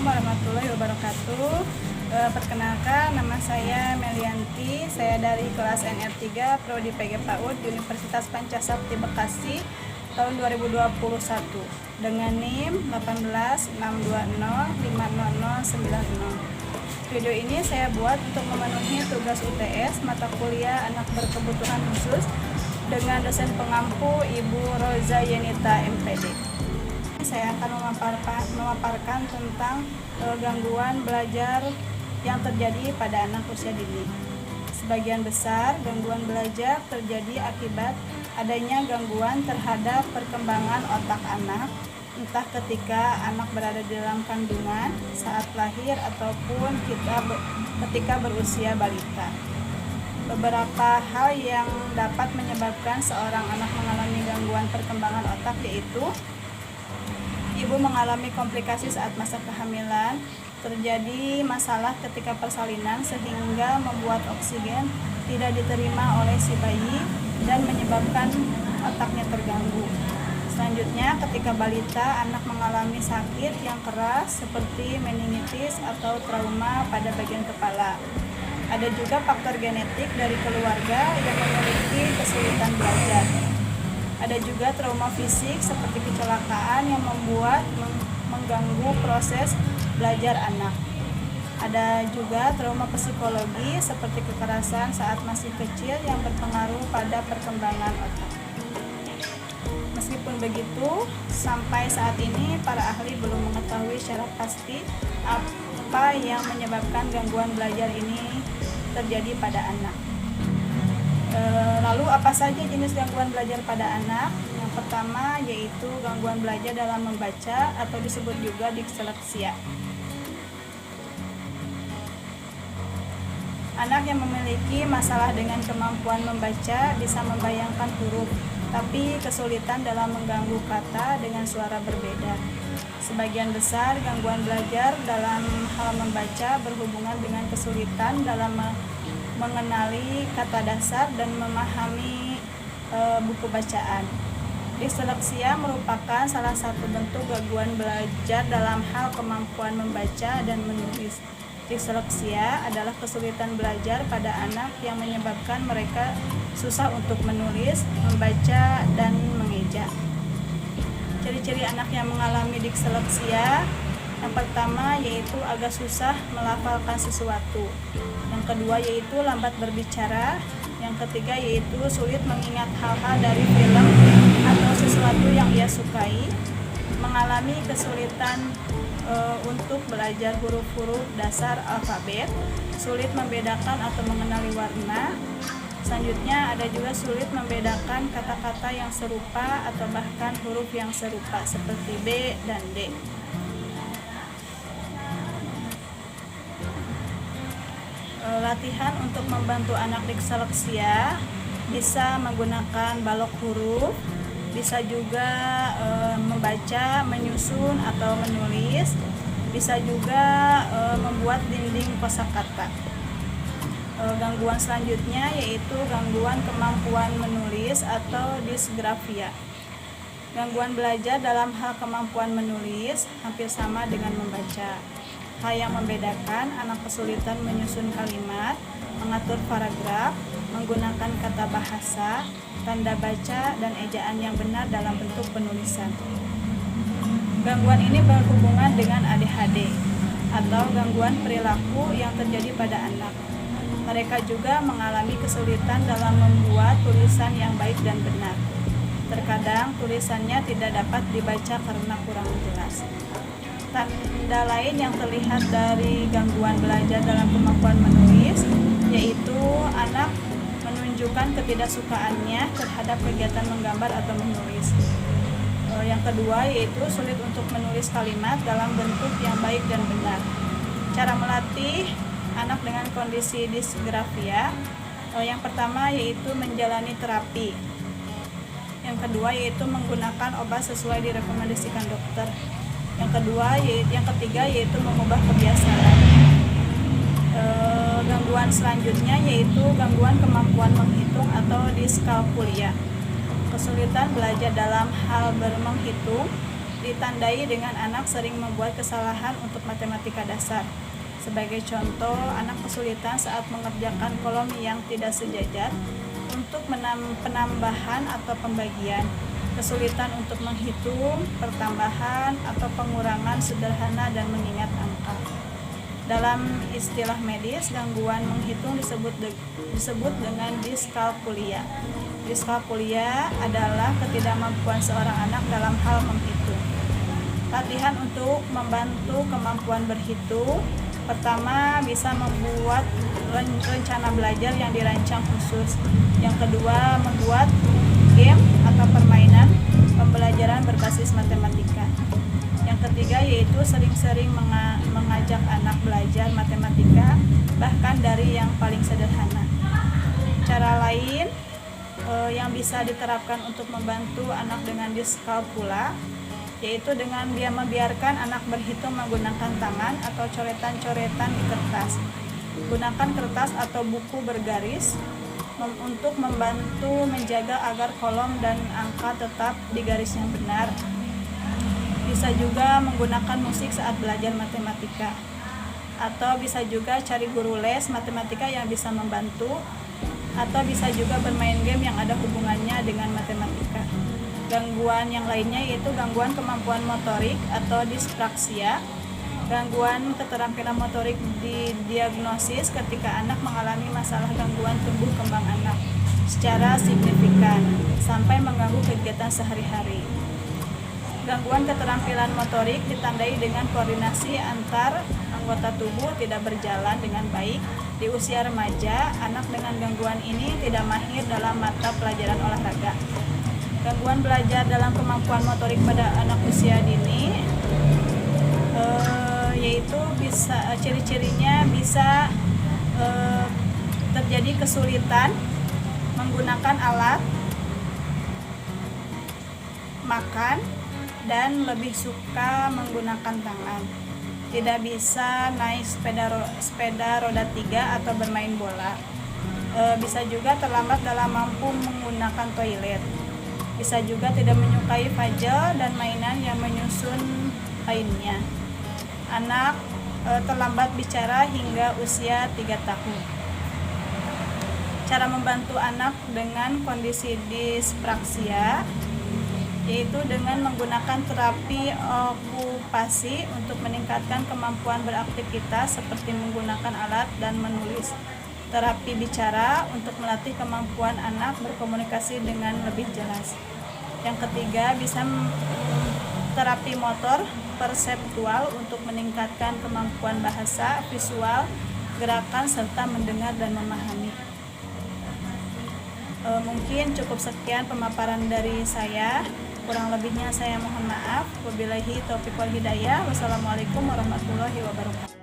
Assalamualaikum warahmatullahi wabarakatuh. Perkenalkan, nama saya Melianti. Saya dari kelas NR3 Prodi PG PAUD Universitas Pancasakti Bekasi tahun 2021 dengan NIM 18620500090. Video ini saya buat untuk memenuhi tugas UTS mata kuliah anak berkebutuhan khusus dengan dosen pengampu Ibu Roza Yenita MPD. Saya akan memaparkan tentang gangguan belajar yang terjadi pada anak usia dini. Sebagian besar gangguan belajar terjadi akibat adanya gangguan terhadap perkembangan otak anak, entah ketika anak berada di dalam kandungan, saat lahir, ataupun ketika berusia balita. Beberapa hal yang dapat menyebabkan seorang anak mengalami gangguan perkembangan otak yaitu ibu mengalami komplikasi saat masa kehamilan, terjadi masalah ketika persalinan sehingga membuat oksigen tidak diterima oleh si bayi dan menyebabkan otaknya terganggu. Selanjutnya, ketika balita, anak mengalami sakit yang keras seperti meningitis atau trauma pada bagian kepala. Ada juga faktor genetik dari keluarga yang memiliki kesulitan belajar. Ada juga trauma fisik seperti kecelakaan yang membuat mengganggu proses belajar anak. Ada juga trauma psikologi seperti kekerasan saat masih kecil yang berpengaruh pada perkembangan otak. Meskipun begitu, sampai saat ini para ahli belum mengetahui secara pasti apa yang menyebabkan gangguan belajar ini terjadi pada anak. Lalu apa saja jenis gangguan belajar pada anak? Yang pertama yaitu gangguan belajar dalam membaca atau disebut juga disleksia. Anak yang memiliki masalah dengan kemampuan membaca bisa membayangkan huruf, tapi kesulitan dalam mengganggu kata dengan suara berbeda. Sebagian besar gangguan belajar dalam hal membaca berhubungan dengan kesulitan dalam mengenali kata dasar dan memahami buku bacaan. Disleksia merupakan salah satu bentuk gangguan belajar dalam hal kemampuan membaca dan menulis. Disleksia adalah kesulitan belajar pada anak yang menyebabkan mereka susah untuk menulis, membaca, dan mengeja. Ciri-ciri anak yang mengalami disleksia: yang pertama yaitu agak susah melafalkan sesuatu. Yang kedua yaitu lambat berbicara. Yang ketiga yaitu sulit mengingat hal-hal dari film atau sesuatu yang ia sukai. Mengalami kesulitan untuk belajar huruf-huruf dasar alfabet. Sulit membedakan atau mengenali warna. Selanjutnya ada juga sulit membedakan kata-kata yang serupa atau bahkan huruf yang serupa seperti B dan D. Latihan untuk membantu anak disleksia bisa menggunakan balok huruf, bisa juga membaca, menyusun atau menulis, bisa juga membuat dinding kosakata. Gangguan selanjutnya yaitu gangguan kemampuan menulis atau disgrafia. Gangguan belajar dalam hal kemampuan menulis hampir sama dengan membaca. Hal yang membedakan, anak kesulitan menyusun kalimat, mengatur paragraf, menggunakan kata bahasa, tanda baca, dan ejaan yang benar dalam bentuk penulisan. Gangguan ini berhubungan dengan ADHD atau gangguan perilaku yang terjadi pada anak. Mereka juga mengalami kesulitan dalam membuat tulisan yang baik dan benar. Terkadang tulisannya tidak dapat dibaca karena kurang jelas. Tanda lain yang terlihat dari gangguan belajar dalam kemampuan menulis yaitu anak menunjukkan ketidaksukaannya terhadap kegiatan menggambar atau menulis. Yang kedua yaitu sulit untuk menulis kalimat dalam bentuk yang baik dan benar. Cara melatih anak dengan kondisi disgrafia, yang pertama yaitu menjalani terapi. Yang kedua yaitu menggunakan obat sesuai direkomendasikan dokter. Yang ketiga yaitu mengubah kebiasaan. Gangguan selanjutnya yaitu gangguan kemampuan menghitung atau diskalkulia. Kesulitan belajar dalam hal bermenghitung, ditandai dengan anak sering membuat kesalahan untuk matematika dasar. Sebagai contoh, anak kesulitan saat mengerjakan kolom yang tidak sejajar untuk penambahan atau pembagian, kesulitan untuk menghitung, pertambahan atau pengurangan sederhana dan mengingat angka. Dalam istilah medis, gangguan menghitung disebut dengan diskalkulia. Diskalkulia adalah ketidakmampuan seorang anak dalam hal menghitung. Latihan untuk membantu kemampuan berhitung. Pertama, bisa membuat rencana belajar yang dirancang khusus. Yang kedua, membuat game atau permainan pembelajaran berbasis matematika. Yang ketiga, yaitu sering-sering mengajak anak belajar matematika, bahkan dari yang paling sederhana. Cara lain yang bisa diterapkan untuk membantu anak dengan diskalkula, yaitu dengan dia membiarkan anak berhitung menggunakan tangan atau coretan-coretan di kertas. Gunakan kertas atau buku bergaris untuk membantu menjaga agar kolom dan angka tetap di garis yang benar. Bisa juga menggunakan musik saat belajar matematika, atau bisa juga cari guru les matematika yang bisa membantu, atau bisa juga bermain game yang ada hubungannya dengan matematika. Gangguan yang lainnya yaitu gangguan kemampuan motorik atau dispraksia. Gangguan keterampilan motorik didiagnosis ketika anak mengalami masalah gangguan tumbuh kembang anak secara signifikan sampai mengganggu kegiatan sehari-hari. Gangguan keterampilan motorik ditandai dengan koordinasi antar anggota tubuh tidak berjalan dengan baik. Di usia remaja, anak dengan gangguan ini tidak mahir dalam mata pelajaran olahraga. Gangguan belajar dalam kemampuan motorik pada anak usia dini yaitu bisa ciri-cirinya bisa terjadi kesulitan menggunakan alat makan dan lebih suka menggunakan tangan. Tidak bisa naik sepeda roda 3 atau bermain bola. Bisa juga terlambat dalam mampu menggunakan toilet. Bisa juga tidak menyukai puzzle dan mainan yang menyusun lainnya. Anak terlambat bicara hingga usia 3 tahun. Cara membantu anak dengan kondisi dispraksia yaitu dengan menggunakan terapi okupasi untuk meningkatkan kemampuan beraktivitas seperti menggunakan alat dan menulis. Terapi bicara untuk melatih kemampuan anak berkomunikasi dengan lebih jelas. Yang ketiga, bisa terapi motor perseptual untuk meningkatkan kemampuan bahasa, visual, gerakan, serta mendengar dan memahami. Mungkin cukup sekian pemaparan dari saya. Kurang lebihnya saya mohon maaf. Wabillahi taufiq wal hidayah. Wassalamualaikum warahmatullahi wabarakatuh.